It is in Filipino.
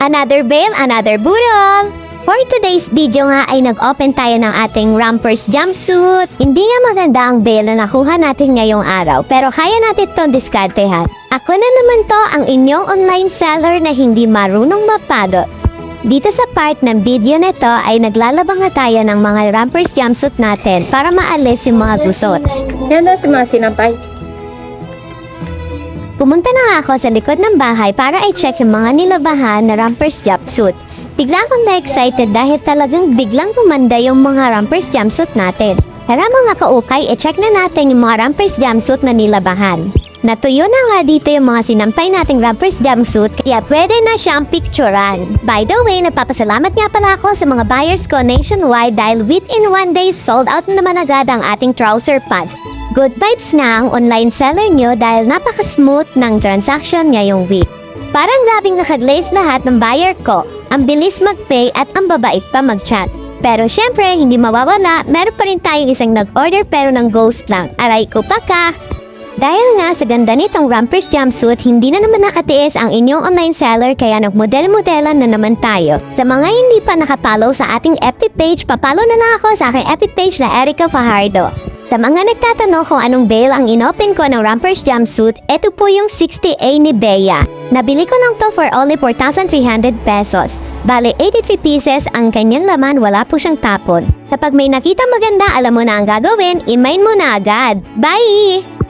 Another bail, another budol! For today's video nga ay nag-open tayo ng ating Rampers jumpsuit. Hindi nga maganda ang bail na nakuha natin ngayong araw, pero kaya natin itong diskartehan. Ako na naman to, ang inyong online seller na hindi marunong mapagod. Dito sa part ng video nito ay naglalabang nga tayo ng mga Rampers jumpsuit natin para maalis yung mga gusot. Yan daw si mga sinampay. Pumunta na nga ako sa likod ng bahay para i-check yung mga nilabahan na Rampers jumpsuit. Bigla akong na-excited dahil talagang biglang gumanda yung mga Rampers jumpsuit natin. Tara mga kaukay, i-check na natin yung mga Rampers jumpsuit na nilabahan. Natuyo na nga dito yung mga sinampay nating Rampers jumpsuit kaya pwede na siyang picturean. By the way, napapasalamat nga pala ako sa mga buyers ko nationwide dahil within 1 day sold out naman agad ang ating trouser pants. Good vibes nga ang online seller nyo dahil napaka-smooth ng transaction ngayong week. Parang grabing nakaglaze lahat ng buyer ko. Ang bilis mag-pay at ang babait pa mag-chat. Pero syempre, hindi mawawala, meron pa rin tayong isang nag-order pero ng ghost lang. Aray ko pa ka! Dahil nga sa ganda nitong Rampers jumpsuit, hindi na naman nakatiis ang inyong online seller kaya nagmodel-modelan na naman tayo. Sa mga hindi pa nakapollow sa ating FB page, papalo na lang ako sa aking FB page na Erica Fajardo. Sa mga nagtatanong kung anong bail ang inopen ko ng Rampers jumpsuit, ito po yung 60A ni Bea. Nabili ko lang to for only 4,300 pesos. Bale, 83 pieces ang kanyang laman, wala po siyang tapon. Kapag may nakita maganda, alam mo na ang gagawin, i-mine mo na agad. Bye!